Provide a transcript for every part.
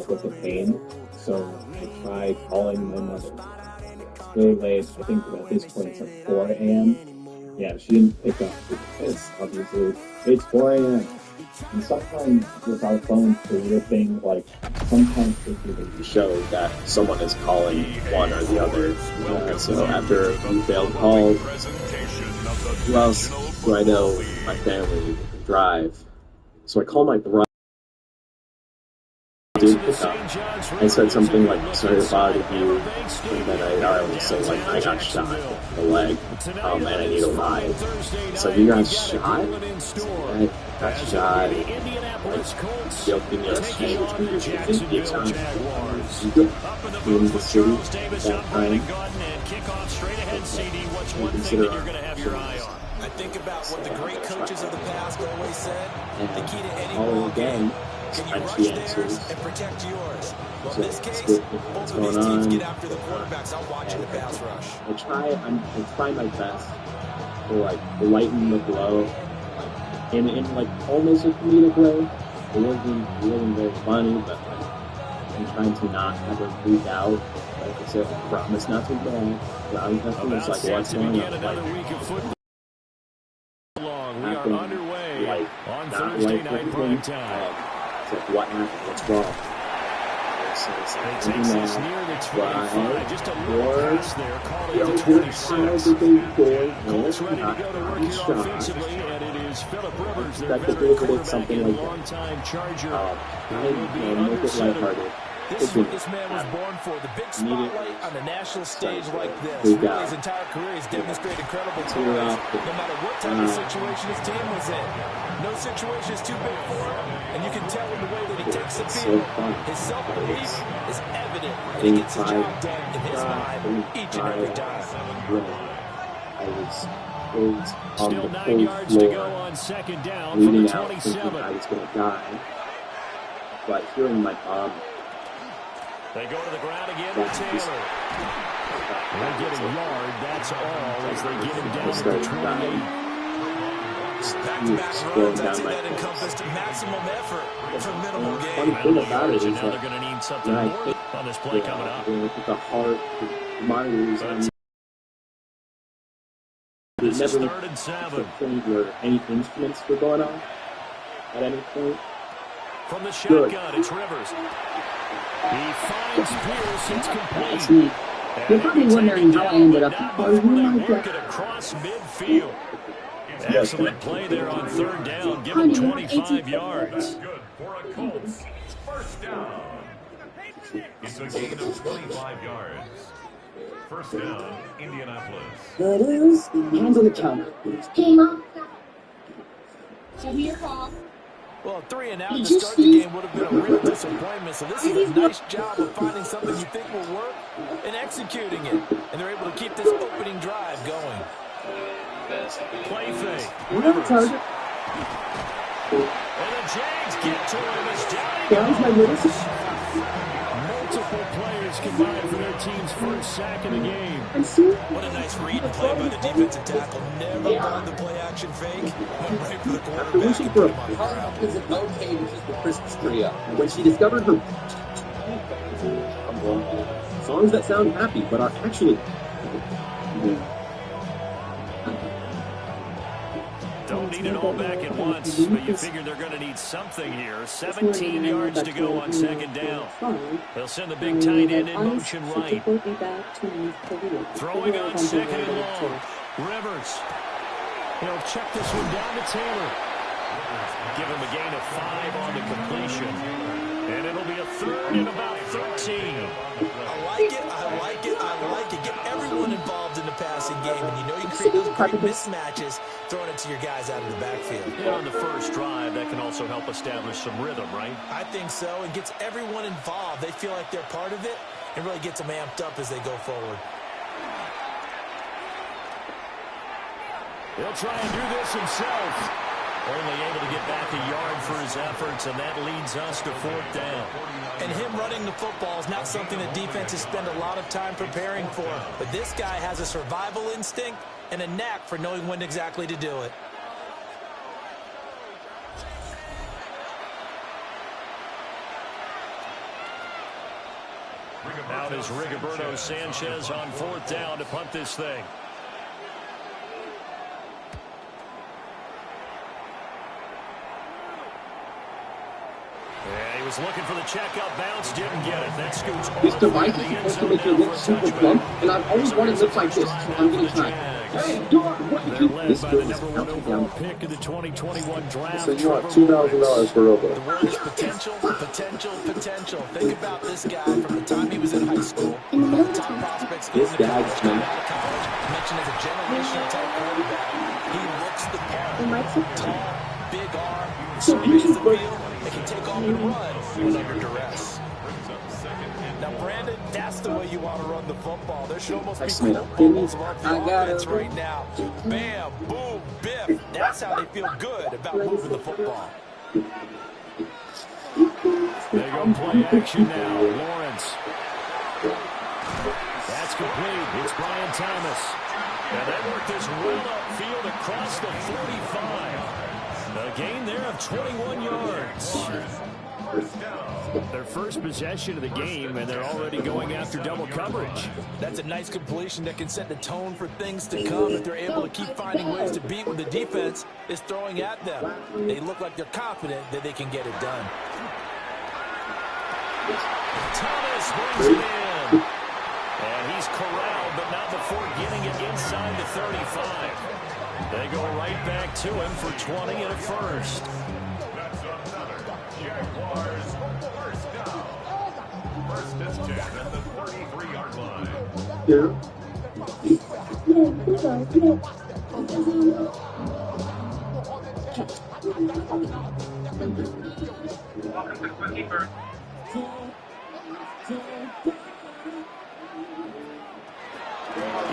up with the pain, so I tried calling my mother really late. I think at this point it's like 4 a.m. Yeah, she didn't pick up because obviously it's 4 a.m. And sometimes with our phones, the weird thing, like, sometimes it really shows that someone is calling one or the other. So after we failed calls, who else do I know my family can drive? So I call my brother. Didn't pick up. I said something like, sorry to bother you, and then I always say, like, I got shot in the leg, and I need a ride. So you got shot? I got shot, like, joking yesterday, which we usually think it's on in the city at that time. And consider our actions. I think about what the great coaches of the past always said. The key to any all again, can you I rush see theirs answers. and protect yours? Well, So in this case, what's both of these going teams on? get after the quarterbacks. I'm watching the pass rush. I try my best to like lighten the blow, like in like almost a comedic way. It wasn't very funny, but like I'm trying to not have her freak out. Like I said, I promise not to go. But I'm thinking it's like what's going on, like. We are underway like, on not Thursday like night prime time. It's like, what happened? What's wrong? So it's like, Takes this near the 25. Just a little pass there. Call it to 26. Colts ready to go to work here offensively, and it is Phillip Rivers, their veteran quarterback and longtime Charger, who will be under center. This is what this man was born for. The big spotlight on the national stage like this. Really, his entire career, he's demonstrated incredible toys, no matter what type of situation his team was in. No situation is too big for him, and you can tell in the way that he takes the field. His self-belief is evident, and he gets the job done in his mind each and every time. I was on Still the 9 yards to go on second down from the 27. I was going to die. But hearing my mom, they go to the ground again with Taylor. They get a yard, that's all, as they get him down to the 28. Back-to-back runs, I'd say that encompassed maximum effort for minimal gain. Funny thing about it is now they're going to need something more on this play coming up. The heart, the monitors, This is never 3rd and 7. the point where any instruments were going on at any point. From the shotgun, it's Rivers. He finds Pierce. It's complete. You're probably wondering how I ended up here. Oh, they work it across midfield. Excellent play there on 3rd down. Give him 25 yards. Good for a Colts. First down. It's a gain of 25 yards. First down, Indianapolis. Hands on the counter. Hey, Mom. Show me your call. Well, 3 and out to start the game would have been a real disappointment. So this is a nice job of finding something you think will work and executing it. And they're able to keep this opening drive going. Play fake. Rivers. And the Jags get to him. It's down. Multiple players combined for their team's first sack of the game. What a nice read and play by the defensive tackle. Never called the play action fake. Went right for the quarterback and put him on the ground. Is it okay to keep the Christmas tree up? When she discovered her songs that sound happy but are actually Don't need it all back at once, but you figure they're going to need something here. 17 yards to go on 2nd down. They'll send the big tight end in motion right. Throwing on 2nd and long. Rivers. He'll check this one down to Taylor. Give him a gain of 5 on the completion. And it'll be a 3rd and about 13. I like it. Get everyone involved in the passing game. And you know you can create those great mismatches throwing it to your guys out of the backfield. And on the first drive, that can also help establish some rhythm, right? I think so. It gets everyone involved. They feel like they're part of it and really gets them amped up as they go forward. He'll try and do this himself. Only able to get back a yard for his efforts, and that leads us to 4th down. And him running the football is not something that defenses spend a lot of time preparing for. But this guy has a survival instinct and a knack for knowing when exactly to do it. Out is Rigoberto Sanchez on 4th down to punt this thing. Yeah, he was looking for the checkout bounce, didn't get it. That scoots This device is supposed to make your lips super plump, and I've always wanted lips like this, so I'm gonna try. Hey, dog, what They're you led by the number 1 overall pick in the 2021 draft. So you want $2,000 for Robo? The word is potential, potential, potential. Think about this guy from the time he was in high school. One of the top prospects in the college, coming out of college. Mentioned as a generational type quarterback. He looks the part. Tall, big arm, surveys the field, and can take off and run when under duress. Now, Brandon, that's the way you want to run the football. There should almost be football balls of the offense right now. Bam, boom, biff. That's how they feel good about moving the football. They go play action now. Lawrence. That's complete. It's Brian Thomas. And they work this well upfield across the 45. A gain there of 21 yards. Their first possession of the game, and they're already going after double coverage. That's a nice completion that can set the tone for things to come if they're able to keep finding ways to beat what the defense is throwing at them. They look like they're confident that they can get it done. Thomas brings it in. And he's corralled, but not before getting it inside the 35. They go right back to him for 20 and a first. That's another Jaguars first down. First and 10 at the 33-yard line. Yeah.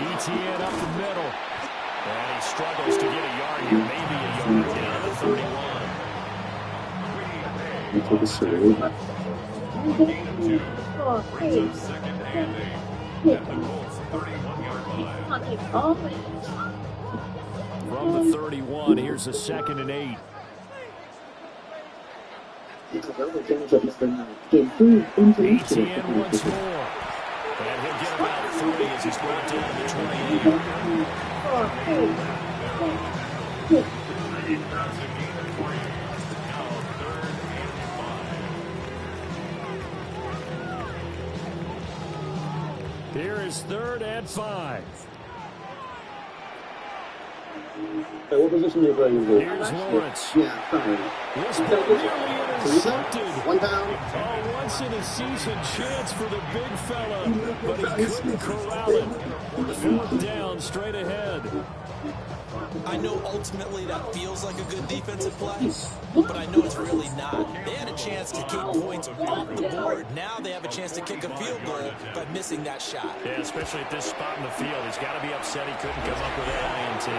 ETN up the middle. And he struggles to get a yard here, maybe a yard down to the 31. You took a survey. Gain of 2. Brings up second and 8 at the Colts 31-yard line. From the 31, here's a 2nd and 8. ETN once more. And he'll get about 3 as he's brought down to 28. Here is 3rd and 5. Hey, what position are you playing? Here's Lawrence. Yeah, sorry. This ball nearly intercepted. 1 pound. A once-in-a-season chance for the big fella, but he couldn't corral it. 4th down, straight ahead. I know ultimately that feels like a good defensive play, but I know it's really not. They had a chance to keep points off the board. Now they have a chance to kick a field goal by missing that shot. Yeah, especially at this spot in the field. He's got to be upset he couldn't come up with that INT.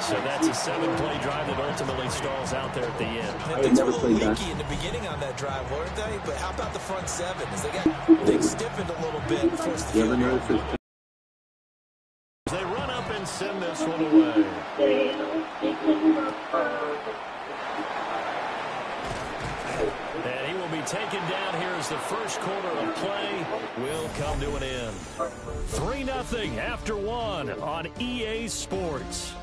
So that's a 7-play drive that ultimately stalls out there at the end. And things were a little leaky in the beginning on that drive, weren't they? But how about the front 7? As they got things stiffened a little bit and forced the field goal. They run up and send this one away. And he will be taken down here as the first quarter of play will come to an end. 3-0 after 1 on EA Sports.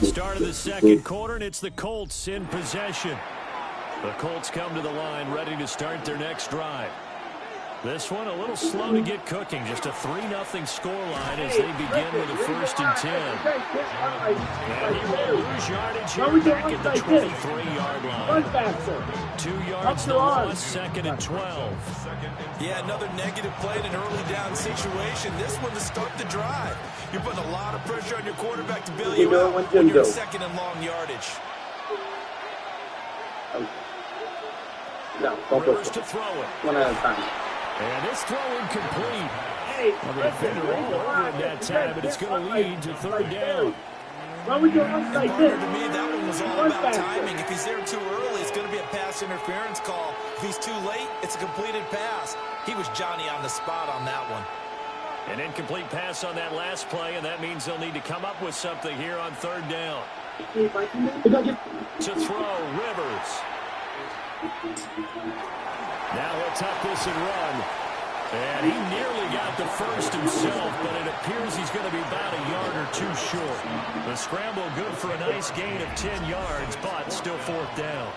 Start of the second quarter, and it's the Colts in possession. The Colts come to the line ready to start their next drive. This one a little slow to get cooking. Just a 3-0 scoreline as they begin with a 1st and 10. And he will lose yardage here back at the 23-yard line. 2 yards to loss, 2nd and 12. Yeah, another negative play in an early down situation. This one to start the drive. You're putting a lot of pressure on your quarterback to bail you out when you're in 2nd and long yardage. No, don't Rivers to throw it. 1 at a time. And this throw incomplete. Well, the defender all over him that time, but it's going to lead to 3rd down. To me, that one was all about timing. If he's there too early, it's going to be a pass interference call. If he's too late, it's a completed pass. He was Johnny on the spot on that one. An incomplete pass on that last play, and that means they'll need to come up with something here on 3rd down. To throw, Rivers. Now he'll tuck this and run. And he nearly got the first himself, but it appears he's going to be about a yard or two short. The scramble good for a nice gain of 10 yards, but still fourth down.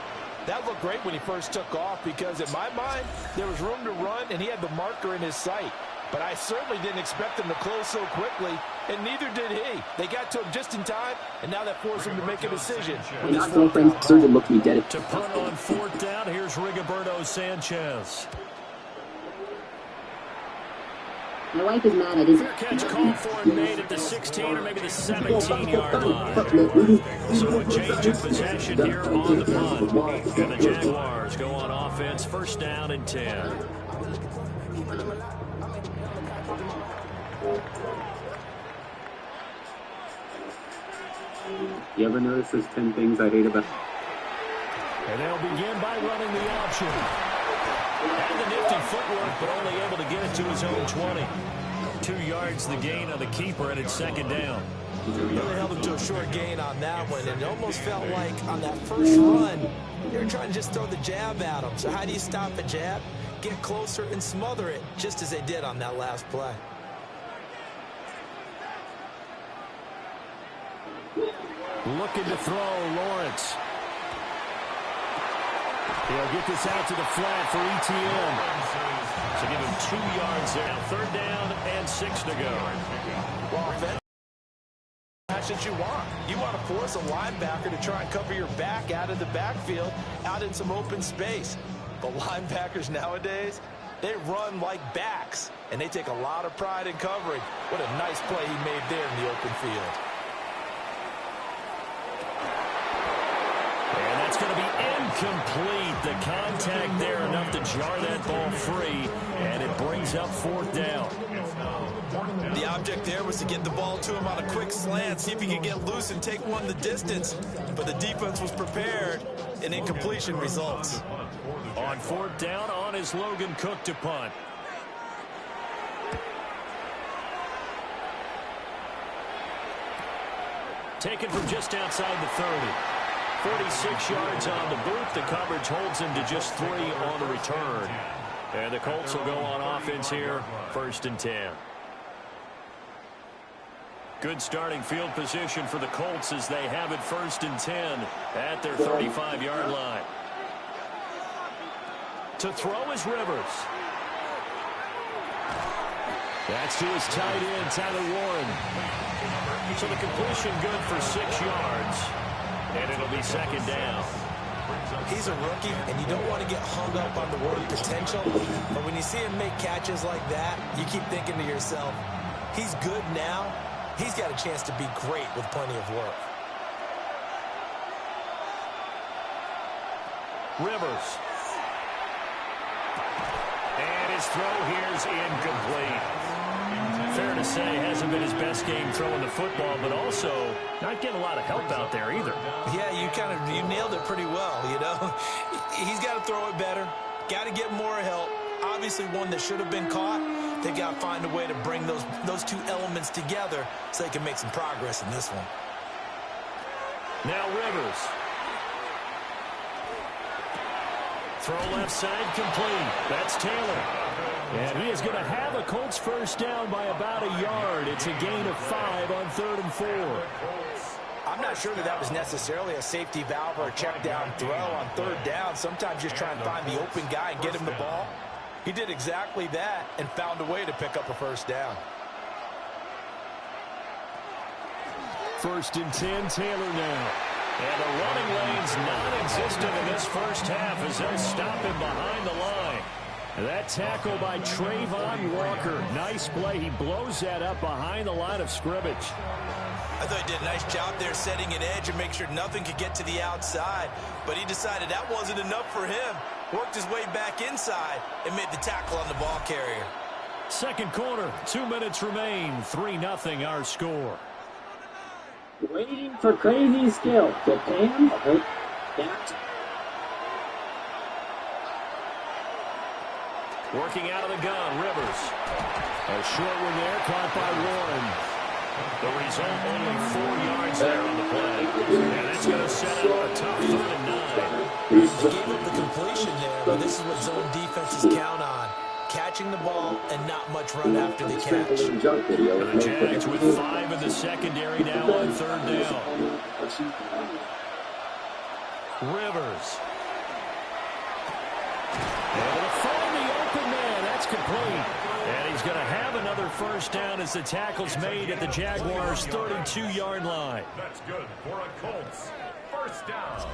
That looked great when he first took off because, in my mind, there was room to run, and he had the marker in his sight. But I certainly didn't expect him to close so quickly, and neither did he. They got to him just in time, and now that forced him to make a decision. To punt on fourth down, here's Rigoberto Sanchez. My wife is mad at his... Fair catch called for and made at the 16 or maybe the 17-yard line. So a change of possession here on the punt. And the Jaguars go on offense, first down and 10. You ever notice there's 10 things I hate about? And they'll begin by running the option. Had the nifty footwork, but only able to get it to his own 20. 2 yards the gain on the keeper, and it's second down. Really held him to a short gain on that one, and it almost felt like on that first run, they were trying to just throw the jab at him. So how do you stop a jab? Get closer and smother it, just as they did on that last play. Looking to throw, Lawrence. He'll get this out to the flat for ETN. So give him 2 yards there. Third down and 6 to go. Well, that's what you want. You want to force a linebacker to try and cover your back out of the backfield, out in some open space. But linebackers nowadays, they run like backs, and they take a lot of pride in covering. What a nice play he made there in the open field. And that's going to be incomplete. The contact there enough to jar that ball free, and it brings up fourth down. The object there was to get the ball to him on a quick slant, see if he could get loose and take one the distance. But the defense was prepared, and incompletion results. On fourth down, on is Logan Cook to punt. Taken from just outside the 30. 46 yards on the boot. The coverage holds him to just 3 on the return. And the Colts will go on offense here, first and 10. Good starting field position for the Colts as they have it first and 10 at their 35-yard line. To throw is Rivers. That's to his tight end, Tyler Warren. So the completion good for 6 yards. And it'll be second down. He's a rookie, and you don't want to get hung up on the word potential. But when you see him make catches like that, you keep thinking to yourself, he's good now. He's got a chance to be great with plenty of work. Rivers. And his throw here's incomplete. Fair to say, hasn't been his best game throwing the football, but also not getting a lot of help out there either. Yeah, you nailed it pretty well, you know. He's got to throw it better, got to get more help. Obviously one that should have been caught. They've got to find a way to bring those two elements together so they can make some progress in this one. Now Rivers. Throw left side complete. That's Taylor. And he is going to have a Colts first down by about a yard. It's a gain of 5 on 3rd and 4. I'm not sure that was necessarily a safety valve or a check down throw on 3rd down. Sometimes just try and find the open guy and get him the ball. He did exactly that and found a way to pick up a first down. First and 10, Taylor now. And the running lane's non-existent in this first half as they'll stop him behind the line. That tackle by Trayvon Walker. Nice play. He blows that up behind the line of scrimmage. I thought he did a nice job there setting an edge and make sure nothing could get to the outside. But he decided that wasn't enough for him. Worked his way back inside and made the tackle on the ball carrier. Second quarter, 2 minutes remain. 3-0 our score. Waiting for crazy skill. Japan, that. Working out of the gun, Rivers. A short one there, caught by Warren. The result, only 4 yards there on the play. And that's going to set up a tough 3rd and 9. They gave up the completion there, but this is what zone defenses count on. Catching the ball and not much run after the catch. The Jags with 5 in the secondary now on 3rd down. Rivers. Able to find the open man. That's complete. And he's going to have another 1st down as the tackle's made at the Jaguars' 32-yard line. That's good for a Colts 1st down.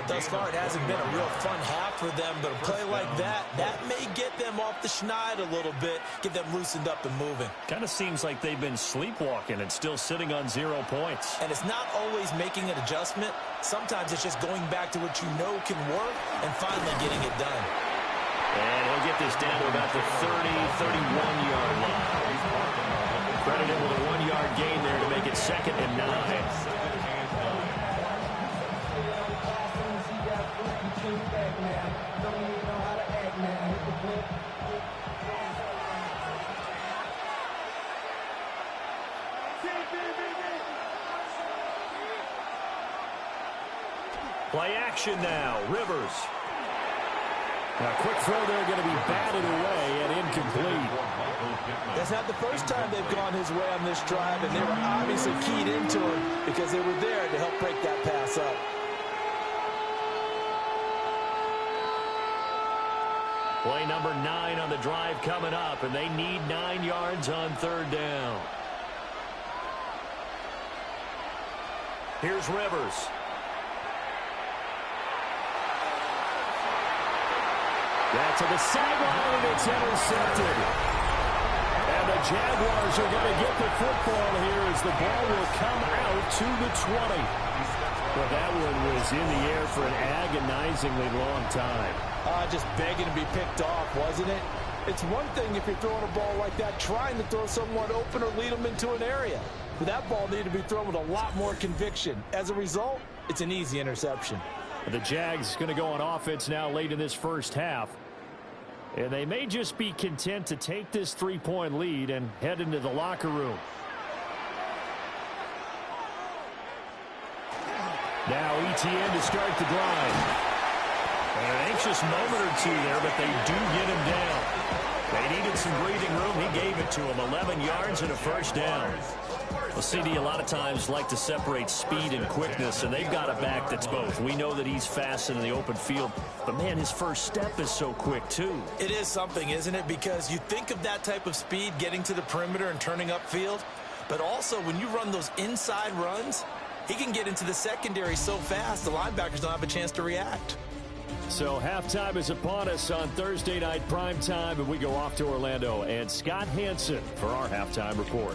Thus far, it hasn't been a real fun half for them, but a play like that may get them off the schneid a little bit, get them loosened up and moving. Kind of seems like they've been sleepwalking and still sitting on 0 points. And it's not always making an adjustment. Sometimes it's just going back to what you know can work and finally getting it done. And he'll get this down to about the 31-yard line. Credited with a 1-yard gain there to make it 2nd and 9. Play action now. Rivers. A quick throw there going to be batted away and incomplete. That's not the first time they've gone his way on this drive, and they were obviously keyed into him because they were there to help break that pass up. Play number 9 on the drive coming up, and they need 9 yards on 3rd down. Here's Rivers. That's to the sideline, and it's intercepted. And the Jaguars are going to get the football here as the ball will come out to the 20. Well, that one was in the air for an agonizingly long time. Just begging to be picked off, wasn't it? It's one thing if you're throwing a ball like that, trying to throw someone open or lead them into an area. But that ball needed to be thrown with a lot more conviction. As a result, it's an easy interception. The Jags going to go on offense now late in this 1st half. And they may just be content to take this 3-point lead and head into the locker room. Now ETN to start the drive. And an anxious moment or two there, but they do get him down. They needed some breathing room. He gave it to him. 11 yards and a 1st down. Well, CD a lot of times like to separate speed and quickness, and they've got a back that's both. We know that he's fast in the open field, but, man, his first step is so quick, too. It is something, isn't it? Because you think of that type of speed getting to the perimeter and turning upfield, but also when you run those inside runs, he can get into the secondary so fast the linebackers don't have a chance to react. So halftime is upon us on Thursday night primetime, and we go off to Orlando. And Scott Hansen for our halftime report.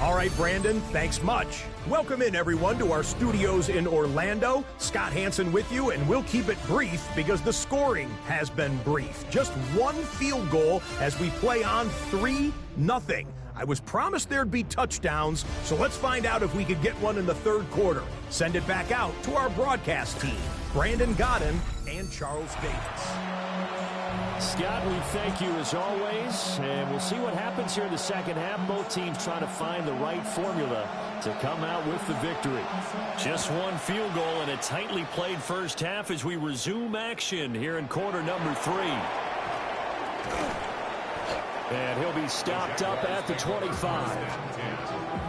All right, Brandon, thanks much. Welcome in, everyone, to our studios in Orlando. Scott Hansen with you, and we'll keep it brief because the scoring has been brief. Just one field goal as we play on 3-0. I was promised there'd be touchdowns, so let's find out if we could get one in the 3rd quarter. Send it back out to our broadcast team, Brandon Godden and Charles Davis. Scott, we thank you as always, and we'll see what happens here in the 2nd half. Both teams trying to find the right formula to come out with the victory. Just one field goal in a tightly played 1st half as we resume action here in quarter number 3. And he'll be stopped up at the 25.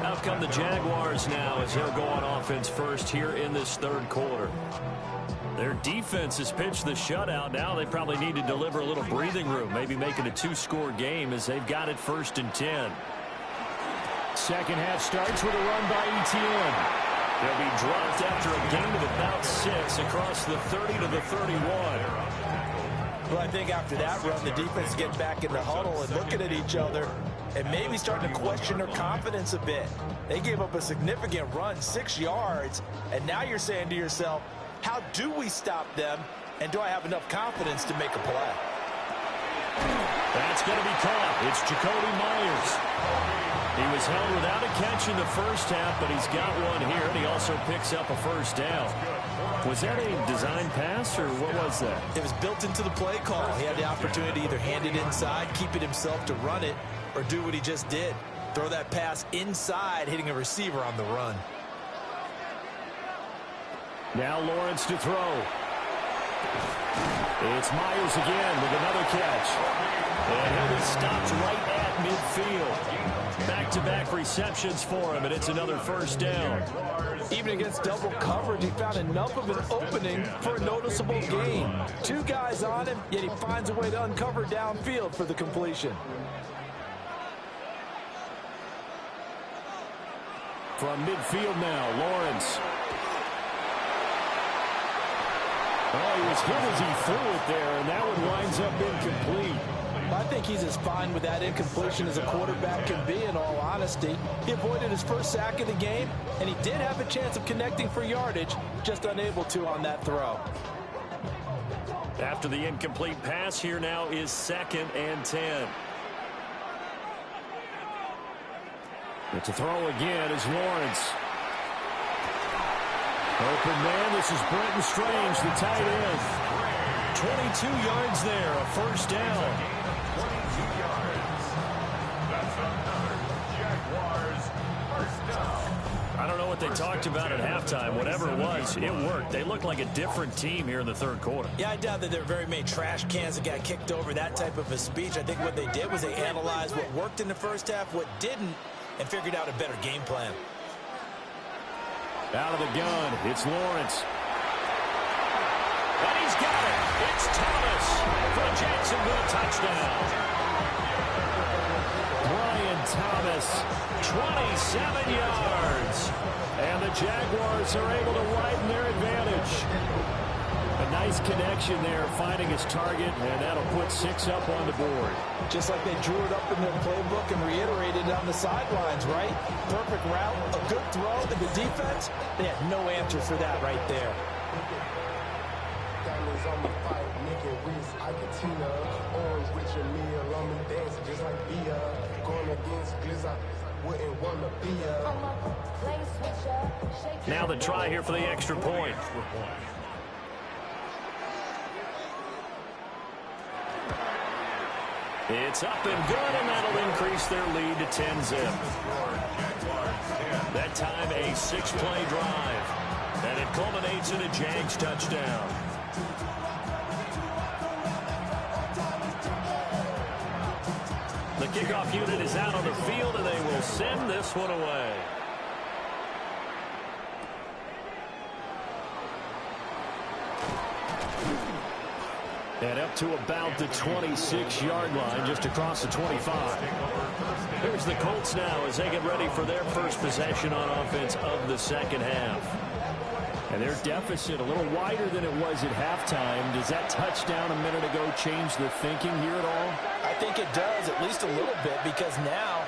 Out come the Jaguars now as they'll go on offense first here in this 3rd quarter. Their defense has pitched the shutout. Now they probably need to deliver a little breathing room, maybe make it a 2-score game as they've got it 1st and 10. 2nd half starts with a run by ETN. They'll be dropped after a gain of about 6 across the 30 to the 31. Well, I think after that run, the defense getting back in the huddle and looking at each other and maybe starting to question their confidence a bit. They gave up a significant run, 6 yards, and now you're saying to yourself, how do we stop them, and do I have enough confidence to make a play? That's going to be caught. It's Jacoby Myers. He was held without a catch in the 1st half, but he's got one here, and he also picks up a 1st down. Was that a design pass, or what was that? It was built into the play call. He had the opportunity to either hand it inside, keep it himself to run it, or do what he just did. Throw that pass inside, hitting a receiver on the run. Now Lawrence to throw. It's Myers again with another catch. And he'll be stopped right at midfield. Back-to-back receptions for him, and it's another first down. Even against double coverage, he found enough of an opening for a noticeable gain. Two guys on him, yet he finds a way to uncover downfield for the completion. From midfield now, Lawrence. Oh, he was hit as he threw it there, and that one winds up incomplete. I think he's as fine with that incompletion as a quarterback can be, in all honesty. He avoided his first sack of the game, and he did have a chance of connecting for yardage, just unable to on that throw. After the incomplete pass, here now is 2nd and 10. But to throw again is Lawrence. Open man, this is Brenton Strange, the tight end. 22 yards there, a first down. 22 yards. That's another Jaguars first down. I don't know what they talked about at halftime. Whatever it was, it worked. They looked like a different team here in the third quarter. Yeah, I doubt that there were very many trash cans that got kicked over, that type of a speech. I think what they did was they analyzed what worked in the first half, what didn't, and figured out a better game plan. Out of the gun, it's Lawrence. And he's got it. It's Thomas for a Jacksonville touchdown. Brian Thomas, 27 yards. And the Jaguars are able to widen their advantage. A nice connection there, finding his target, and that'll put 6 up on the board. Just like they drew it up in their playbook and reiterated it on the sidelines, right? Perfect route, a good throw, and the defense, they had no answer for that right there. Now the try here for the extra point. It's up and good, and that'll increase their lead to 10-zip. That time a 6-play drive, and it culminates in a Jags touchdown. The kickoff unit is out on the field, and they will send this one away. And up to about the 26-yard line, just across the 25. Here's the Colts now as they get ready for their first possession on offense of the second half. And their deficit a little wider than it was at halftime. Does that touchdown a minute ago change the thinking here at all? I think it does, at least a little bit, because now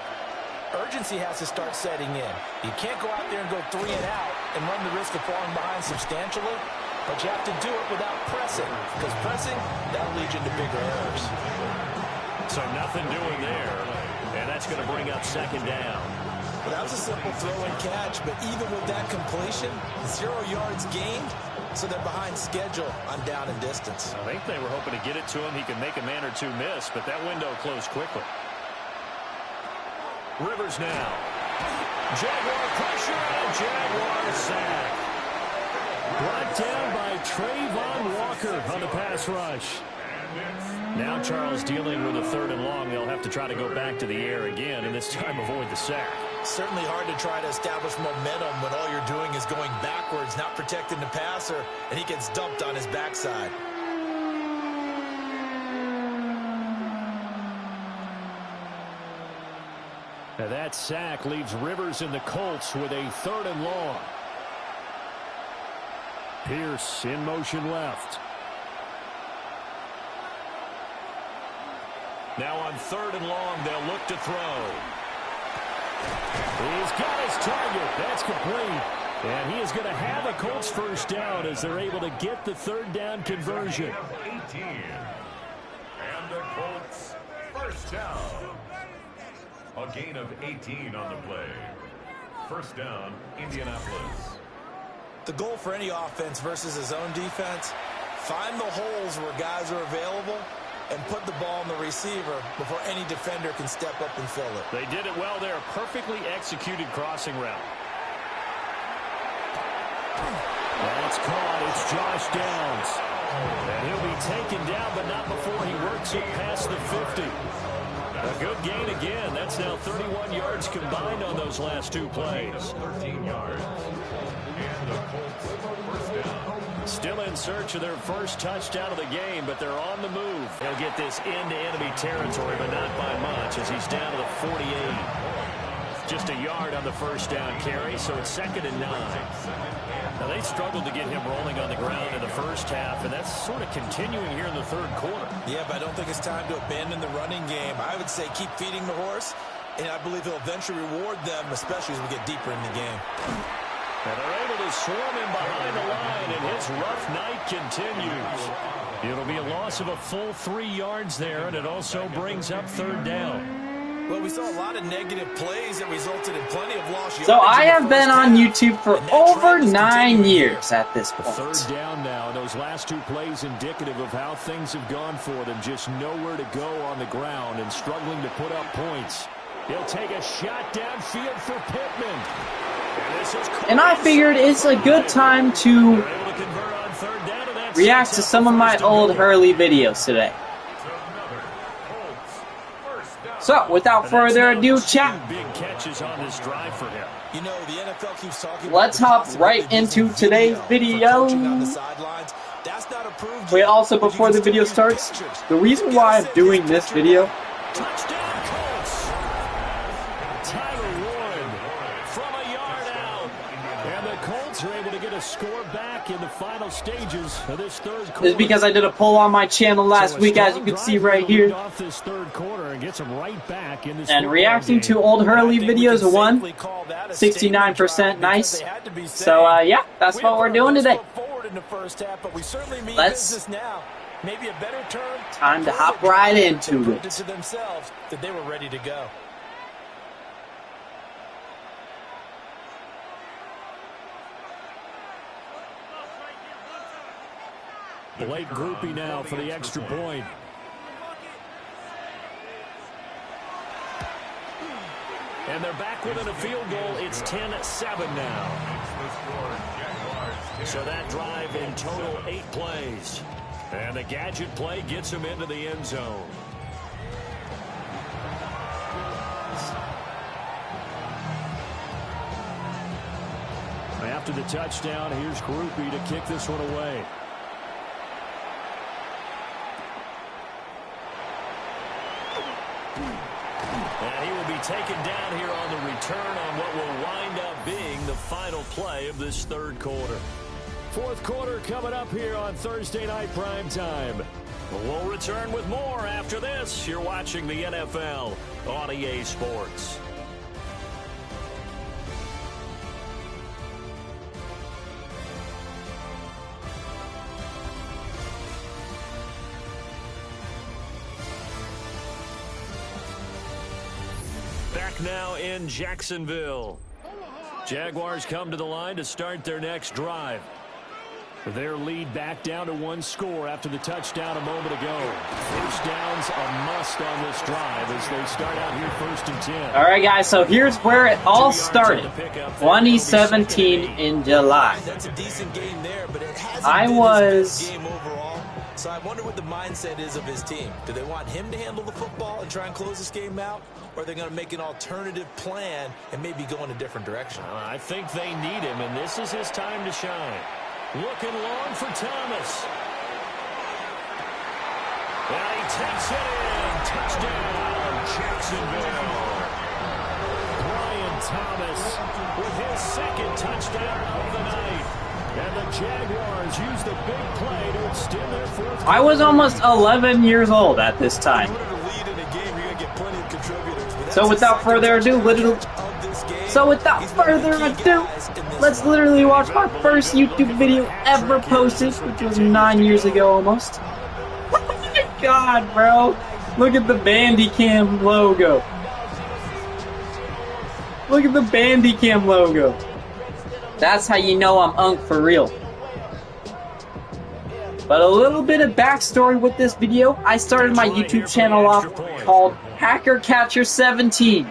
urgency has to start setting in. You can't go out there and go 3 and out and run the risk of falling behind substantially. But you have to do it without pressing, because pressing, that'll lead you into bigger errors. So nothing doing there, and that's going to bring up 2nd down. Well, that was a simple throw and catch, but even with that completion, 0 yards gained, so they're behind schedule on down and distance. I think they were hoping to get it to him. He could make a man or two miss, but that window closed quickly. Rivers now. Jaguar pressure and a Jaguar sack. Brought down by Trayvon Walker on the pass rush. Now Charles dealing with a 3rd and long. They'll have to try to go back to the air again, and this time avoid the sack. Certainly hard to try to establish momentum when all you're doing is going backwards, not protecting the passer, and he gets dumped on his backside. Now that sack leaves Rivers and the Colts with a 3rd and long. Pierce in motion left. Now on 3rd and long, they'll look to throw. He's got his target. That's complete. And he is going to have a Colts first down as they're able to get the 3rd down conversion. 18. And the Colts first down. A gain of 18 on the play. First down, Indianapolis. The goal for any offense versus his own defense, find the holes where guys are available and put the ball on the receiver before any defender can step up and fill it. They did it well there. Perfectly executed crossing route. That's caught. It's Josh Downs. And he'll be taken down, but not before he works it past the 50. A good gain again. That's now 31 yards combined on those last two plays. 13 yards. And the Colts first down. Still in search of their first touchdown of the game, but they're on the move. They'll get this into enemy territory, but not by much as he's down to the 48. Just a yard on the first down carry, so it's 2nd and 9. Now, they struggled to get him rolling on the ground in the first half, and that's sort of continuing here in the third quarter. Yeah, but I don't think it's time to abandon the running game. I would say keep feeding the horse, and I believe he'll eventually reward them, especially as we get deeper in the game. And they're able to swarm him behind the line, and his rough night continues. It'll be a loss of a full 3 yards there, and it also brings up 3rd down. Well, we saw a lot of negative plays that resulted in plenty of lost yards. So I have been on YouTube for over 9 years at this point. 3rd down now. Those last 2 plays indicative of how things have gone for them. Just nowhere to go on the ground and struggling to put up points. He'll take a shot downfield for Pittman. And I figured it's a good time to react to some of my old Hurley videos today. So, without further ado, chat, let's hop right into today's video. Wait, also before the video starts, the reason why I'm doing this video score back in the final stages of this third quarter. is because I did a poll on my channel last week, as you can see right here. And reacting to old Hurley videos won 69% nice. So yeah, that's what we're doing today. Let's time to hop right into it. That they were ready to go. Blake Groupie now for the extra point. And they're back within a field goal. It's 10-7 now. So that drive in total 8 plays. And the gadget play gets him into the end zone. After the touchdown, here's Groupie to kick this one away. And he will be taken down here on the return on what will wind up being the final play of this third quarter. Fourth quarter coming up here on Thursday Night Prime Time. We'll return with more after this. You're watching the NFL on EA Sports. Back now in Jacksonville. Jaguars come to the line to start their next drive. Their lead back down to 1 score after the touchdown a moment ago. First down's a must on this drive as they start out here 1st and 10. All right, guys, so here's where it all started. 2017 in July. That's a decent game there, but it hasn't I was... game overall. So I wonder what the mindset is of his team. Do they want him to handle the football and try and close this game out? Or are they going to make an alternative plan and maybe go in a different direction? I think they need him, and this is his time to shine. Looking long for Thomas. And he takes it in. Touchdown, Jacksonville. Brian Thomas with his 2nd touchdown of the night. And the Jaguars use the big play to extend their 4th. I was almost 11 years old at this time. So without further ado, let's literally watch my first YouTube video ever posted, which was 9 years ago almost. Oh my god, bro. Look at the Bandicam logo. Look at the Bandicam logo. That's how you know I'm Unk for real. But a little bit of backstory with this video. I started my YouTube channel off called Hacker Catcher 17.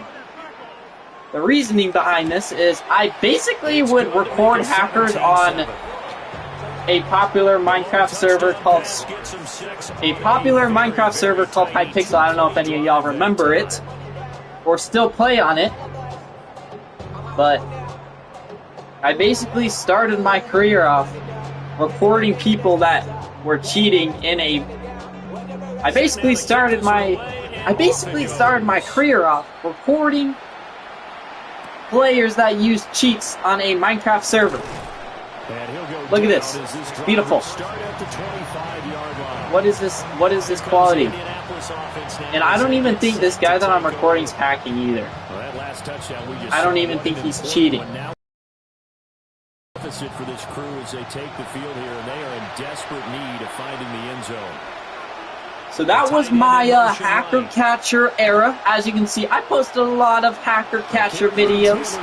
The reasoning behind this is I basically would record hackers on a popular Minecraft server called Hypixel. I don't know if any of y'all remember it or still play on it, but I basically started my career off recording people that were cheating in a. I basically started my career off recording players that use cheats on a Minecraft server. Look at this. Beautiful. What is this? What is this quality? And I don't even think this guy that I'm recording is hacking either. I don't even think he's cheating. For this crew as they take the field here, and they are in desperate need of finding the end zone. So that was my hacker catcher era. As you can see, I posted a lot of hacker catcher videos.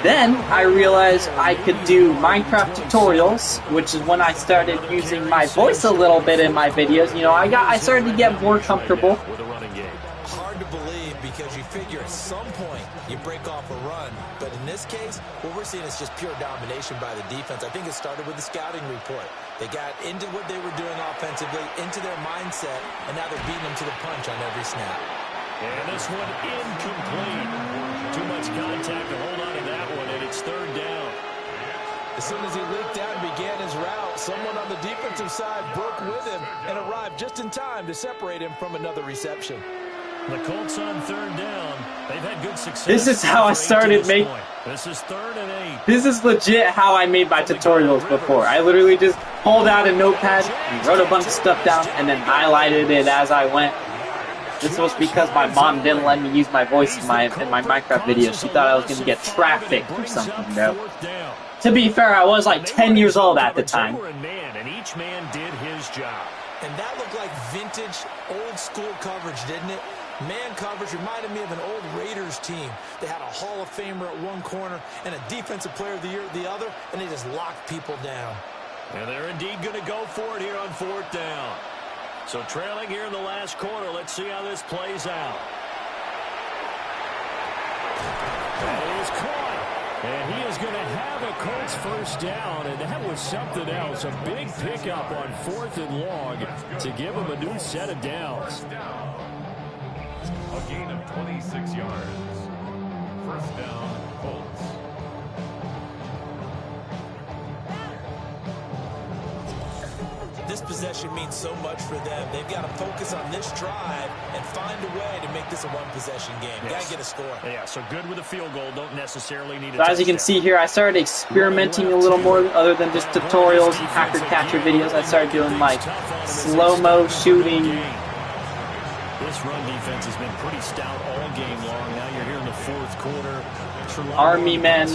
Then I realized I could do Minecraft tutorials, which is when I started using my voice a little bit in my videos. You know, I started to get more comfortable. Hard to believe because you figure at some point you break off a run, but in this case, what we're seeing is just pure domination by the defense. I think it started with the scouting report. They got into what they were doing offensively, into their mindset, and now they're beating them to the punch on every snap. And this one incomplete. Too much contact to hold on to that one, and it's third down. As soon as he leaked out and began his route, someone on the defensive side broke with him and arrived just in time to separate him from another reception. The Colts on third down. They've had good success. This is how I started making. This is 3rd and 8. This is legit how I made my tutorials before. I literally just pulled out a notepad and wrote a bunch of stuff down and then highlighted it as I went. This was because my mom didn't let me use my voice in my Minecraft videos. She thought I was going to get trafficked or something, though. To be fair, I was like 10 years old at the time. And each man did his job. And that looked like vintage, old-school coverage, didn't it? Man coverage reminded me of an old Raiders team. They had a Hall of Famer at one corner and a Defensive Player of the Year at the other, and they just locked people down. And they're indeed going to go for it here on 4th down. So trailing here in the last quarter, let's see how this plays out. That is caught. And he is going to have a Colts first down, and that was something else. A big pickup on 4th and long to give him a new set of downs. A gain of 26 yards. First down, Colts. This possession means so much for them. They've got to focus on this drive and find a way to make this a one-possession game. Got to get a score. Yeah, so good with a field goal. Don't necessarily need a So as you can see here, I started experimenting a little more other than just tutorials and hacker catcher videos. I started doing like slow-mo shooting. This run defense has been pretty stout all game long. Now you're here in the 4th quarter. Army men. I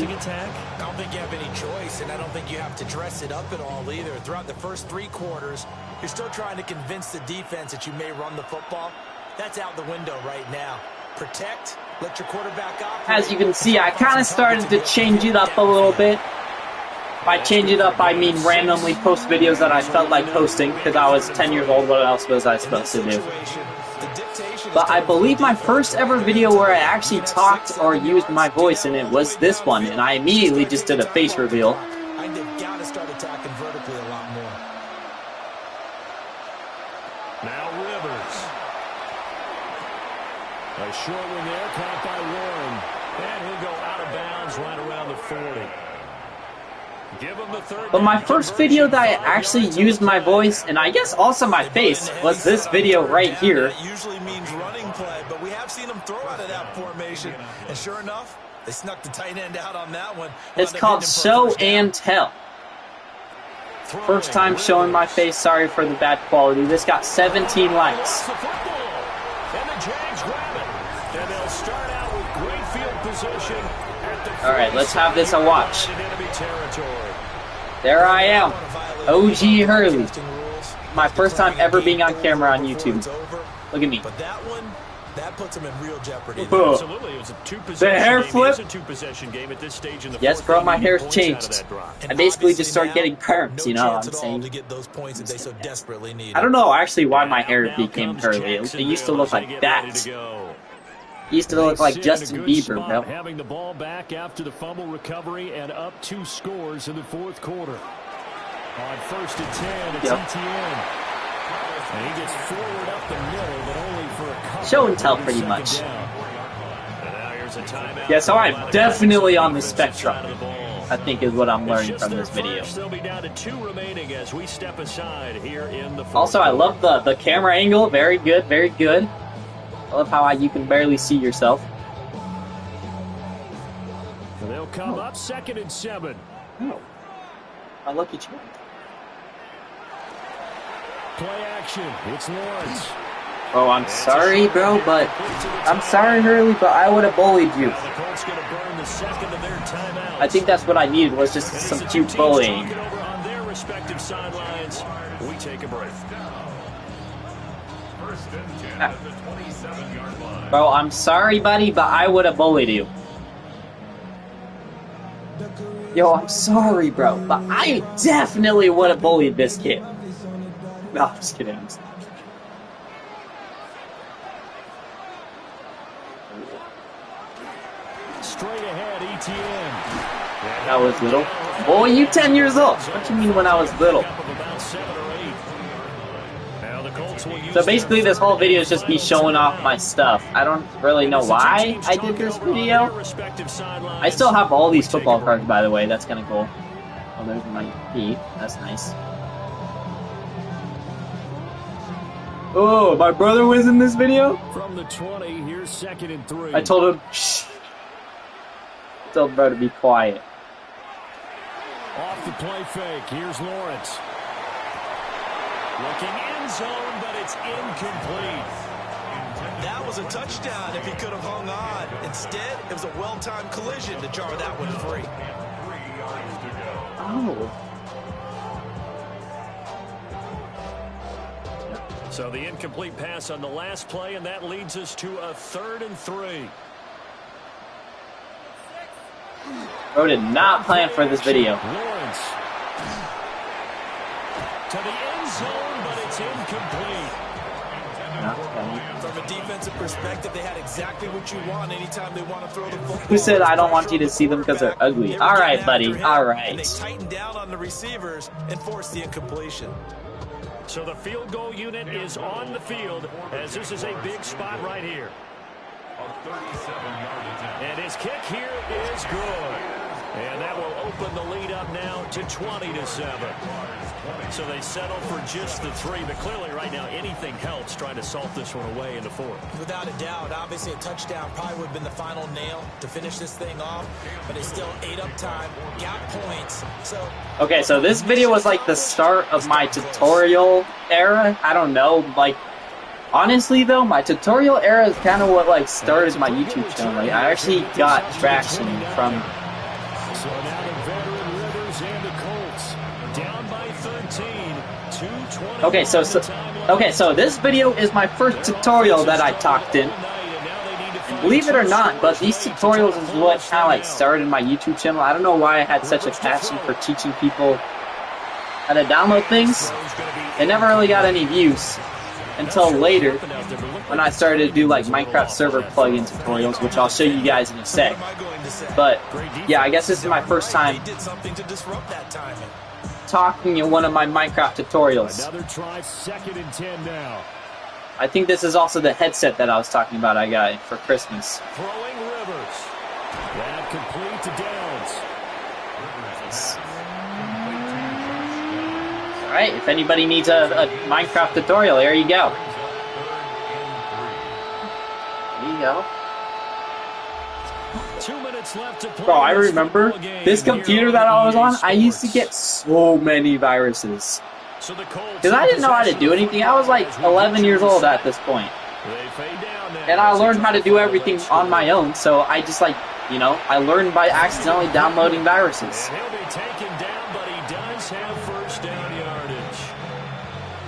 don't think you have any choice, and I don't think you have to dress it up at all either. Throughout the first 3 quarters, you're still trying to convince the defense that you may run the football. That's out the window right now. Protect, let your quarterback operate. As you can see, I kind of started to change it up a little bit. By change it up, I mean randomly post videos that I felt like posting because I was 10 years old. What else was I supposed to do? But I believe my first ever video where I actually talked or used my voice in it was this one, and I immediately just did a face reveal. I think they've got to start attacking vertically a lot more. Now Rivers. A short one there, caught by Warren. And he'll go out of bounds right around the 40. Give him the 3rd. But my first video that I actually used my voice, and I guess also my face, was this video right here. That usually means running play, but we have seen them throw out of that formation. And sure enough, they snuck the tight end out on that one. It's called Show and Tell. First time showing my face, sorry for the bad quality. This got 17 likes. And the Jags grab it. And they'll start out with great field position. Alright, let's have this a watch. There I am, OG Hurley. My first time ever being on camera on YouTube. Look at me. But that one, That puts him in real jeopardy. Absolutely, it was a two-possession The hair game. flip. It is a two-possession game at this stage in the Yes, fourth. bro, my They need hair's points out of changed. that drop. I basically just started now, getting perms, no you know what chance I'm at all saying? to get those points that they so desperately need. I don't know actually why my hair Now became comes curly. It used to Jacksonville look as they like get that. ready to go. It used to look like They sit in a Justin good Bieber, spot, bro. having the ball back after the fumble recovery and up 2 scores in the fourth quarter. On 1st and 10, it's ETN. And he gets forward up the middle, but only for a couple. Show and tell pretty much. And now here's a timeout. Yeah, so I'm definitely on the spectrum, I think is what I'm learning from this video. They'll be down to 2 remaining as we step aside here in the fourth. Also, I love the camera angle. Very good, very good. I love how you can barely see yourself. They'll come up 2nd and 7. Oh, my lucky charm. Play action. It's Lawrence. Oh, I'm sorry, bro, but I'm sorry, Hurley, but I would have bullied you. Now the Colts going to burn the second of their timeouts. I think that's what I needed was just some cute bullying. Talking over on their respective sidelines. We take a break. First and 10 at the 27-yard line. Bro, I'm sorry, buddy, but I would have bullied you. Yo, I'm sorry, bro, but I definitely would have bullied this kid. No, I'm just kidding. Straight ahead, ETN. I was little. Boy, you 10 years old. What you mean when I was little? So basically this whole video is just me showing off my stuff. I don't really know why I did this video. I still have all these football cards, by the way. That's kind of cool. Oh, there's my feet. That's nice. Oh, my brother was in this video? From the 20, here's 2nd and 3. I told him, shh. Told bro to be quiet. Off the play fake, here's Lawrence. Looking end zone, but it's incomplete. That was a touchdown if he could have hung on. Instead, it was a well-timed collision to jar that one free. Oh. So the incomplete pass on the last play, and that leads us to a 3rd and 3. Bro did not plan for this video. Lawrence. To the end zone, but it's incomplete. From a defensive perspective, they had exactly what you want anytime they want to throw the football. Who said I don't want you to see them because they're ugly? All right, buddy. All right. And they tightened down on the receivers and forced the incompletion. So the field goal unit is on the field as this is a big spot right here. And his kick here is good. And that will open the lead up now to 20-7. So they settle for just the 3, but clearly right now anything helps trying to salt this one away in the 4th. Without a doubt, obviously a touchdown probably would have been the final nail to finish this thing off, but they still ate up time, got points. Okay, so this video was like the start of my tutorial era. I don't know, like, honestly though, my tutorial era is kind of what like started my YouTube channel. Like, I actually got traction from. So now the veteran Rivers and the Colts down by 13, 2:20. Okay, so this video is my first tutorial that I talked in. And believe it or not, but these tutorials is what kind of like started my YouTube channel. I don't know why I had such a passion for teaching people how to download things. It never really got any views until later when I started to do like Minecraft server plugin tutorials, which I'll show you guys in a sec. But yeah, I guess this is my first time talking in one of my Minecraft tutorials. Another try, 2nd and 10 now. I think this is also the headset that I was talking about I got for Christmas. Throwing Rivers. That complete to Downs. Alright, if anybody needs a Minecraft tutorial, there you go. There you go. 2 minutes left to play. Bro, I remember this computer that I was on, I used to get so many viruses. Because I didn't know how to do anything. I was like 11 years old at this point. And I learned how to do everything on my own, so I just like, you know, I learned by accidentally downloading viruses. And he'll be taken down, but he does have first down yardage.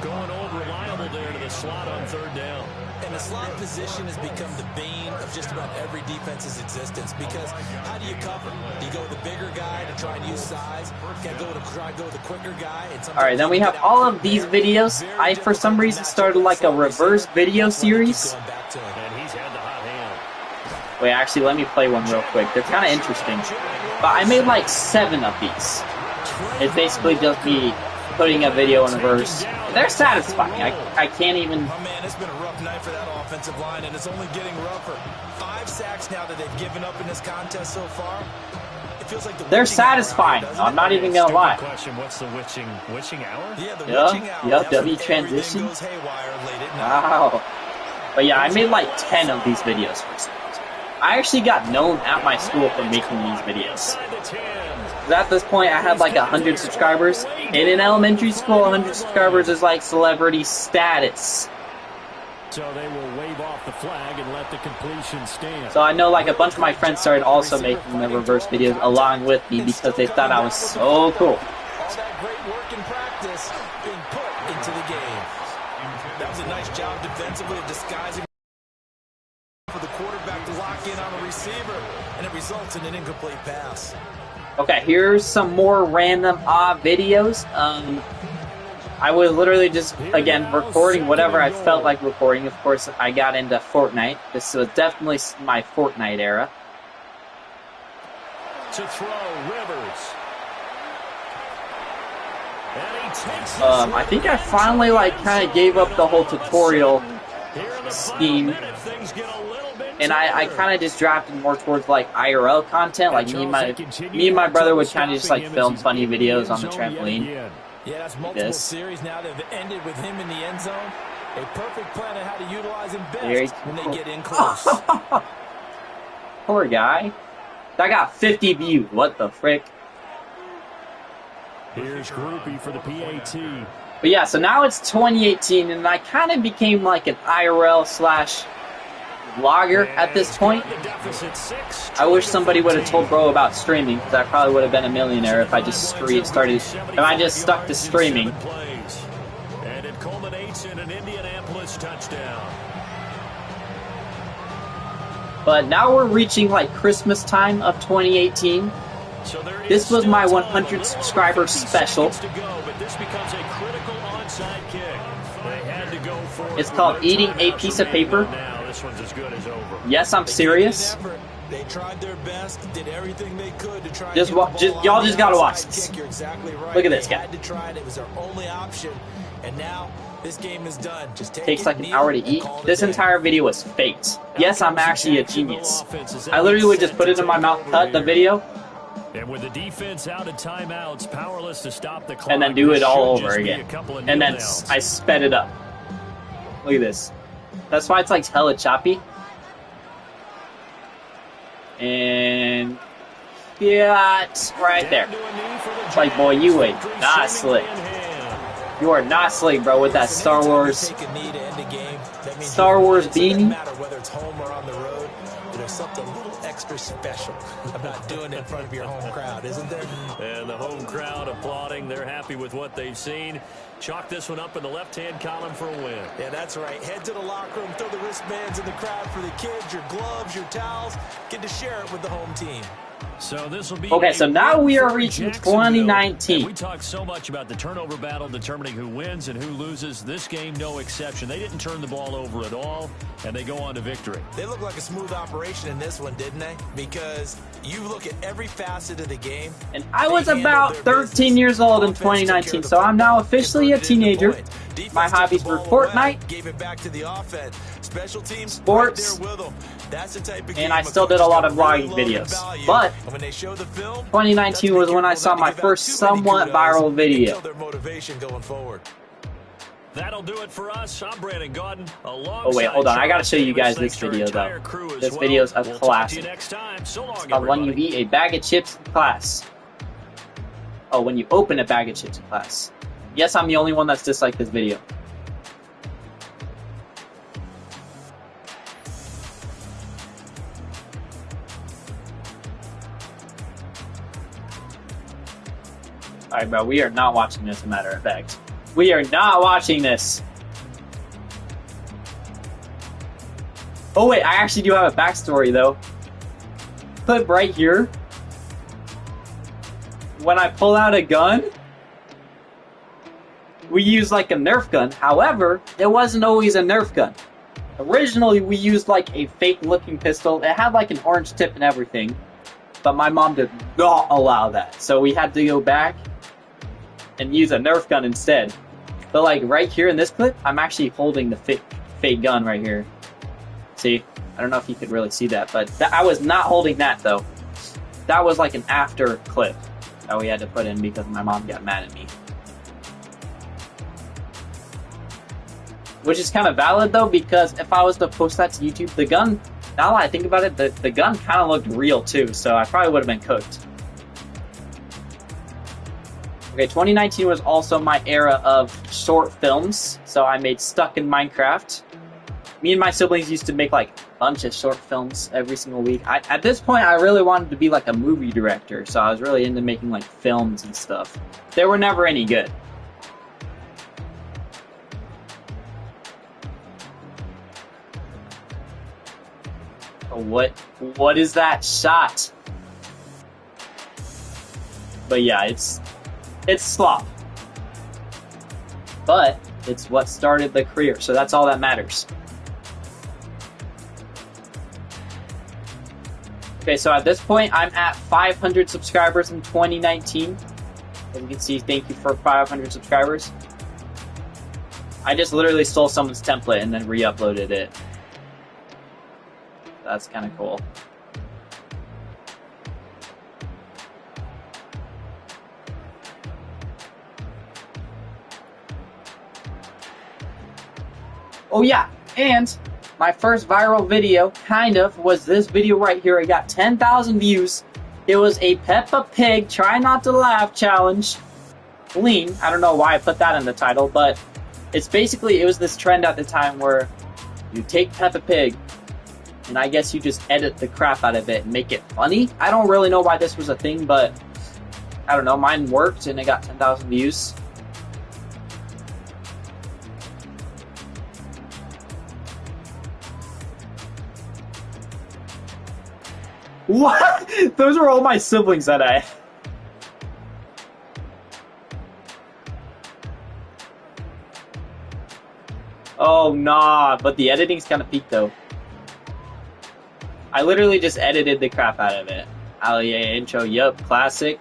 Going old reliable there to the slot on third down. And the slot position has become the bane of just about every defense's existence, because how do you cover? Do you go with the bigger guy to try and use size? Can go to try and go with the quicker guy? Alright, then we have all of these videos. I, for some reason, started like a reverse video series. Wait, actually, let me play one real quick. They're kind of interesting. But I made like 7 of these. It's basically just me putting a video in reverse. They're satisfying. I can't even... Oh man, it's been a rough night for that offensive line, and it's only getting rougher. 5 sacks now that they've given up in this contest so far. It feels like they're satisfying. Hour, I'm not even gonna lie. Question, what's the witching hour? Yeah, the witching hour. Yep, W transition. Wow. But yeah, I made like 10 of these videos for some reason. I actually got known at my school for making these videos. At this point, I had like 100 subscribers. And in elementary school, 100 subscribers is like celebrity status. So they will wave off the flag and let the completion stand. So I know like a bunch of my friends started also making the reverse videos along with me because they thought I was so cool. All that great work in practice being put into the game. That was a nice job defensively of disguising for the quarterback to lock in on a receiver, and it results in an incomplete pass. Okay, here's some more random videos. I was literally just, again, recording whatever I felt like recording. Of course, I got into Fortnite. This was definitely my Fortnite era. To throw, Rivers. I think I finally, like, kind of gave up the whole tutorial scheme. And I kind of just drafted more towards like IRL content. Like me and my brother would kind of just like film funny videos on the trampoline. Yeah, that's multiple series now that have ended with him in the end zone. A perfect plan on how to utilize him best when they get in close. Poor guy. That got 50 views. What the frick? Here's Groupie for the PAT. But yeah, so now it's 2018, and I kind of became like an IRL slash vlogger at this point. I wish somebody would have told bro about streaming, because I probably would have been a millionaire if I just stuck to streaming. And it culminates in an Indianapolis touchdown. But now we're reaching like Christmas time of 2018. This was my 100 subscriber special. It's called Eating a Piece of Paper. Yes, I'm serious. They tried their best, did everything they could to try. Y'all just gotta watch this. You're exactly right. Look at this guy. They had to try it. It was their only option, and now this game is done. Just take takes like an hour to eat. This entire video was faked. Yes, I'm actually a genius. I literally would just put it in my mouth, cut the video, and with the defense out of timeouts, powerless to stop the clock, and then do it all over again. And then I sped it up. Look at this. That's why it's like hella choppy. And yeah, it's right there. It's like, boy, you ain't not slick. You are not slick, bro, with that Star Wars beanie. Whether it's home or on the road, there's something a little extra special about doing it in front of your home crowd, isn't there? And the home crowd applauding. They're happy with what they've seen. Chalk this one up in the left-hand column for a win. Yeah, that's right. Head to the locker room, throw the wristbands in the crowd for the kids, your gloves, your towels. Get to share it with the home team. So this will be okay, so now we are reaching 2019. We talked so much about the turnover battle determining who wins and who loses. This game, no exception. They didn't turn the ball over at all, and they go on to victory. They look like a smooth operation in this one, didn't they? Because you look at every facet of the game. And I was about 13 years old in 2019, so I'm now officially a teenager. My hobbies were Fortnite, gave it back to the offense. Special teams, sports, and I still did a lot of vlogging videos. But 2019 was when I saw my first somewhat viral video. That'll do it for us. I'm Brandon Gaudin. Oh wait, hold on. I gotta show you guys this video though. This video's a classic. It's called when you eat a bag of chips in class. Oh, when you open a bag of chips in class. Yes, I'm the only one that's disliked this video. Alright, bro, we are not watching this, as a matter of fact. We are not watching this. Oh wait, I actually do have a backstory though. Clip right here. When I pull out a gun, we use like a Nerf gun. However, it wasn't always a Nerf gun. Originally, we used like a fake-looking pistol. It had like an orange tip and everything, but my mom did not allow that. So we had to go back and use a Nerf gun instead. But like right here in this clip, I'm actually holding the fake gun right here. See? I don't know if you could really see that, but I was not holding that though. That was like an after clip that we had to put in because my mom got mad at me. Which is kind of valid though, because if I was to post that to YouTube, the gun, now that I think about it, the gun kind of looked real too, so I probably would have been cooked. Okay, 2019 was also my era of short films, so I made Stuck in Minecraft. Me and my siblings used to make like a bunch of short films every single week. At this point, I really wanted to be like a movie director, so I was really into making like films and stuff. They were never any good. What is that shot? But yeah, it's slop. But it's what started the career, so that's all that matters. Okay, so at this point, I'm at 500 subscribers in 2019. As you can see, thank you for 500 subscribers. I just literally stole someone's template and then re-uploaded it. That's kind of cool. Oh yeah, and my first viral video, kind of, was this video right here. It got 10,000 views. It was a Peppa Pig Try Not to Laugh challenge. Lean. I don't know why I put that in the title, but it's basically, it was this trend at the time where you take Peppa Pig, and I guess you just edit the crap out of it and make it funny. I don't really know why this was a thing, but I don't know. Mine worked and it got 10,000 views. What? Those were all my siblings that I... Oh, nah. But the editing's kind of peak, though. I literally just edited the crap out of it. Oh yeah, intro, yup, classic.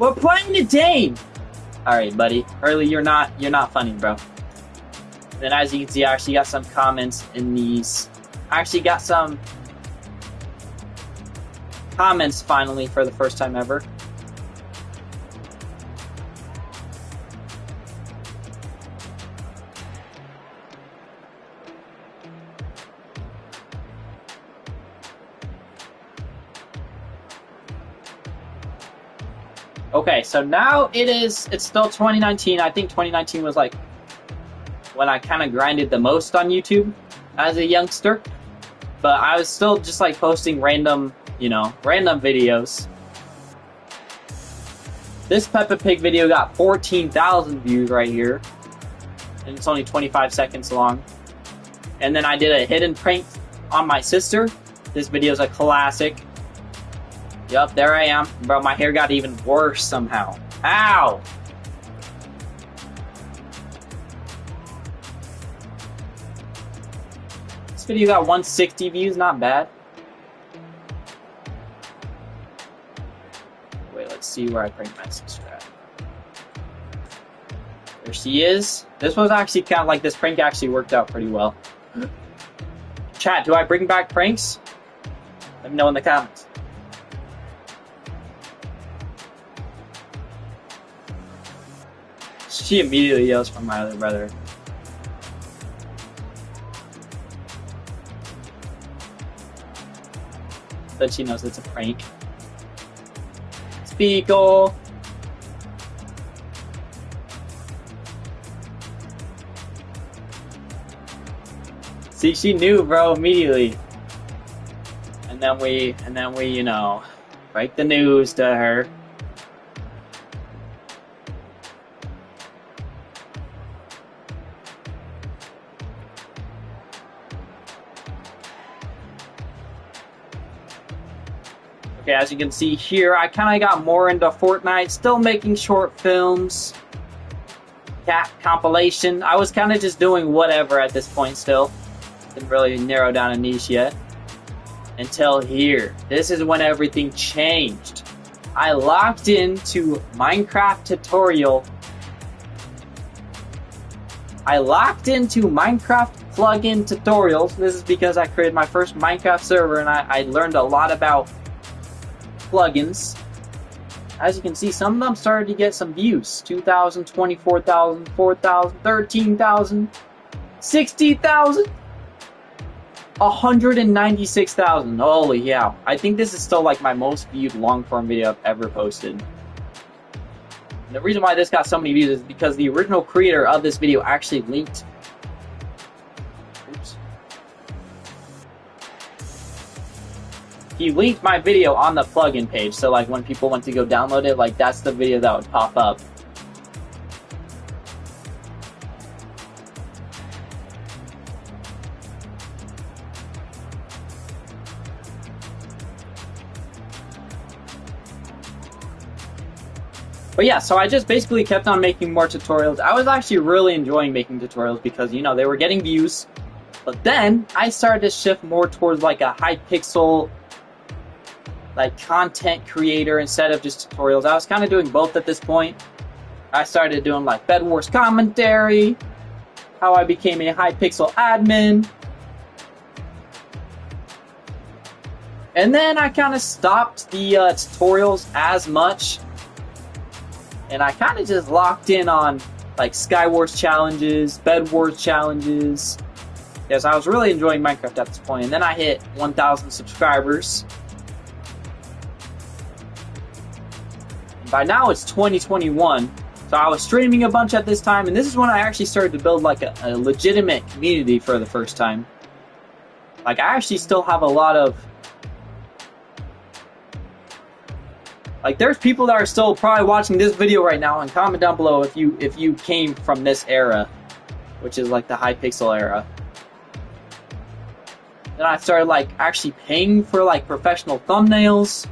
We're playing the game! Alright, buddy. Early, you're not funny, bro. Then as you can see, I actually got some comments in these. I actually got some comments finally for the first time ever. Okay, so now it's still 2019. I think 2019 was like when I kind of grinded the most on YouTube as a youngster. But I was still just like posting random, random videos. This Peppa Pig video got 14,000 views right here. And it's only 25 seconds long. And then I did a hidden prank on my sister. This video is a classic. Yup, there I am. Bro, my hair got even worse somehow. Ow! This video got 160 views, not bad. Wait, let's see where I prank my sister at. There she is. This was actually kind of like, this prank actually worked out pretty well. Chat, do I bring back pranks? Let me know in the comments. She immediately yells for my other brother. But she knows it's a prank. Speakle! See, she knew, bro, immediately. And then we, break the news to her. Okay, as you can see here, I kind of got more into Fortnite, still making short films, cat compilation. I was kind of just doing whatever at this point still. Didn't really narrow down a niche yet. Until here. This is when everything changed. I locked into Minecraft tutorial. I locked into Minecraft plugin tutorials. This is because I created my first Minecraft server and I learned a lot about plugins. As you can see, some of them started to get some views. 2,000, 24,000, 4,000, 13,000, 60,000, 196,000. Holy yeah. I think this is still like my most viewed long-form video I've ever posted. And the reason why this got so many views is because the original creator of this video actually linked. Oops. He linked my video on the plugin page, so like when people went to go download it, like that's the video that would pop up. But yeah, so I just basically kept on making more tutorials. I was actually really enjoying making tutorials because, you know, they were getting views. But then I started to shift more towards like a high pixel, like content creator instead of just tutorials. I was kind of doing both at this point. I started doing like Bed Wars commentary, how I became a high pixel admin. And then I kind of stopped the tutorials as much. And I kind of just locked in on like Sky Wars challenges, Bed Wars challenges. Yes, I was really enjoying Minecraft at this point. And then I hit 1,000 subscribers. By now it's 2021. So I was streaming a bunch at this time. And this is when I actually started to build like a legitimate community for the first time. Like I actually still have a lot of... Like, there's people that are still probably watching this video right now, and comment down below if you came from this era, which is like the high pixel era. Then I started like actually paying for like professional thumbnails.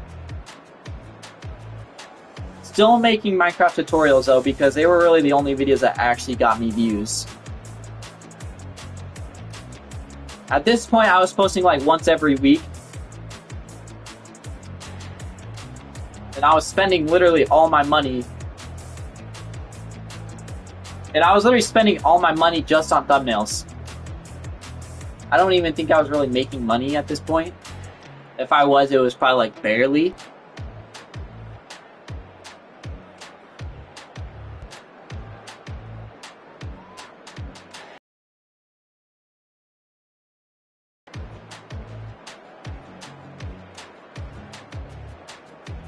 Still making Minecraft tutorials though, because they were really the only videos that actually got me views. At this point, I was posting like once every week. And I was spending literally all my money. And I was literally spending all my money just on thumbnails. I don't even think I was really making money at this point. If I was, it was probably like barely.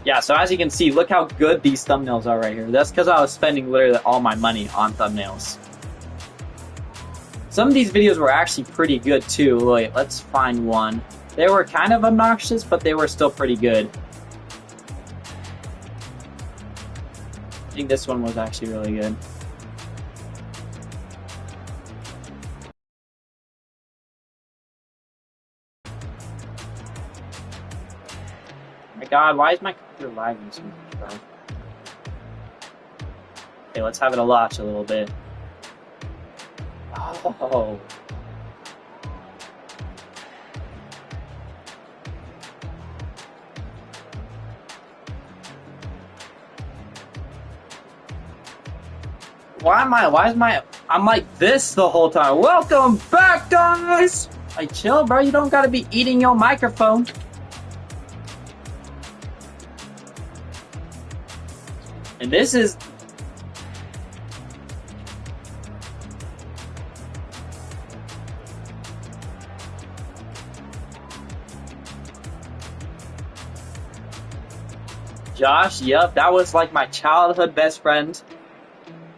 Yeah, so as you can see, look how good these thumbnails are right here. That's because I was spending literally all my money on thumbnails. Some of these videos were actually pretty good too. Wait, let's find one. They were kind of obnoxious, but they were still pretty good. I think this one was actually really good. My god, why is my computer lagging so much, bro? Okay, let's have it a watch a little bit. Oh. I'm like this the whole time. Welcome back, guys! Like, chill, bro. You don't gotta be eating your microphone. And this is... Josh, yep, that was like my childhood best friend.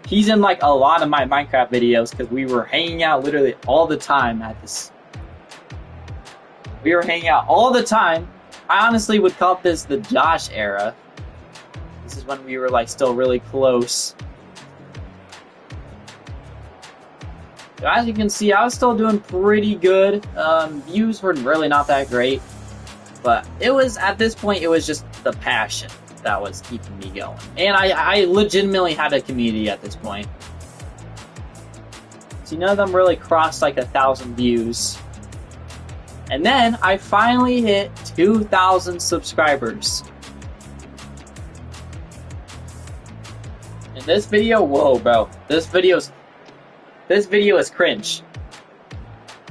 He's in like a lot of my Minecraft videos because we were hanging out literally all the time at this. We were hanging out all the time. I honestly would call this the Josh era. This is when we were like still really close. So as you can see, I was still doing pretty good. Views were really not that great. But it was, at this point, it was just the passion that was keeping me going. And I legitimately had a community at this point. See, none of them really crossed like 1,000 views. And then I finally hit 2,000 subscribers. And this video, whoa, bro. This video is cringe.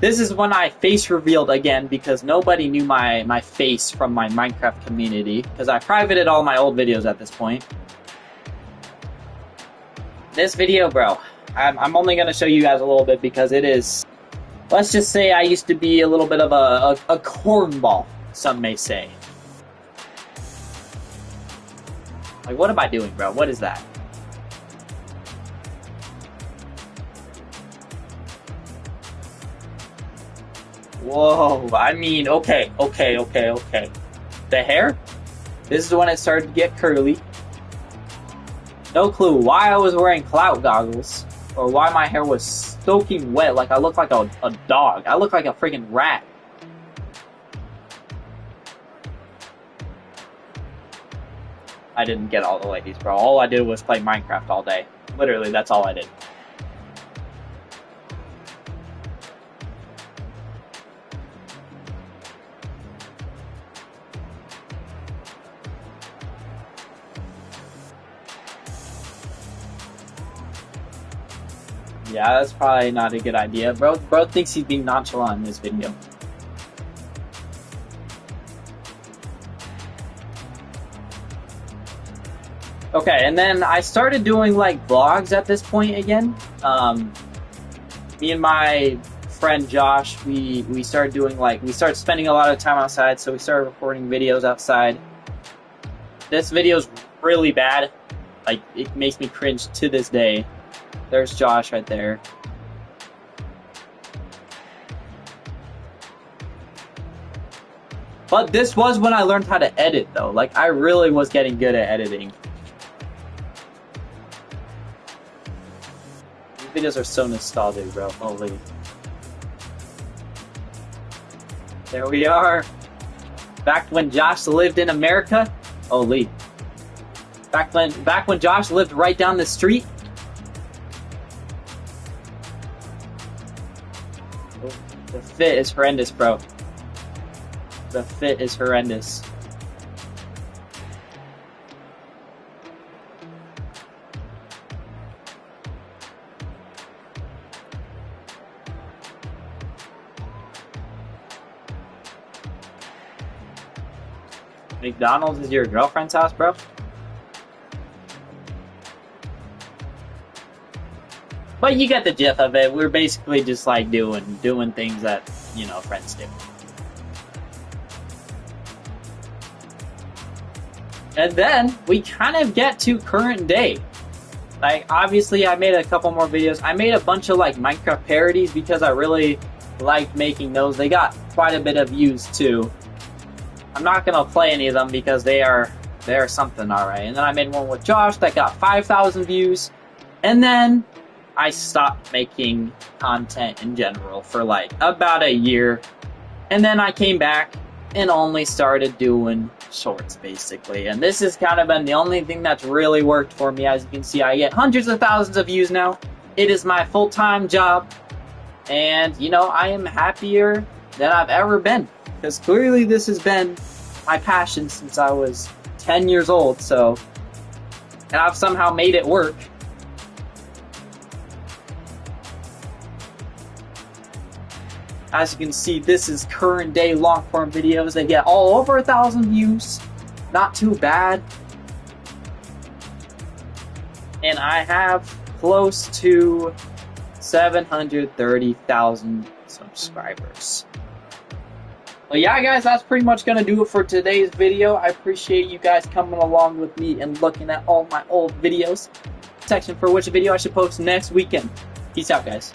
This is when I face revealed again because nobody knew my face from my Minecraft community because I privated all my old videos at this point. This video, bro, I'm only going to show you guys a little bit because it is, let's just say I used to be a little bit of a cornball, some may say. Like, what am I doing, bro? What is that? Whoa, I mean, okay. The hair? This is when it started to get curly. No clue why I was wearing clout goggles, or why my hair was soaking wet like I looked like a dog. I looked like a freaking rat. I didn't get all the ladies, bro. All I did was play Minecraft all day. Literally, that's all I did. Yeah, that's probably not a good idea. Bro thinks he's being nonchalant in this video. Okay, and then I started doing like vlogs at this point again. Me and my friend Josh, we started doing we started spending a lot of time outside, so we started recording videos outside. This video's really bad. Like, it makes me cringe to this day. There's Josh right there. But this was when I learned how to edit, though. Like, I really was getting good at editing. These videos are so nostalgic, bro. Holy. There we are. Back when Josh lived in America. Holy. Back when Josh lived right down the street. The fit is horrendous, bro. The fit is horrendous. McDonald's is your girlfriend's house, bro? But you get the gist of it. We're basically just like doing things that, you know, friends do. And then we kind of get to current day. Like, obviously I made a couple more videos. I made a bunch of like Minecraft parodies because I really liked making those. They got quite a bit of views too. I'm not gonna play any of them because they are something, alright. And then I made one with Josh that got 5,000 views. And then I stopped making content in general for like about a year. And then I came back and only started doing shorts, basically. And this has kind of been the only thing that's really worked for me. As you can see, I get hundreds of thousands of views now. It is my full-time job. And, you know, I am happier than I've ever been. Because clearly this has been my passion since I was 10 years old. So, and I've somehow made it work. As you can see, this is current day long form videos. They get all over 1,000 views. Not too bad. And I have close to 730,000 subscribers. Well, yeah, guys, that's pretty much going to do it for today's video. I appreciate you guys coming along with me and looking at all my old videos. Section for which video I should post next weekend. Peace out, guys.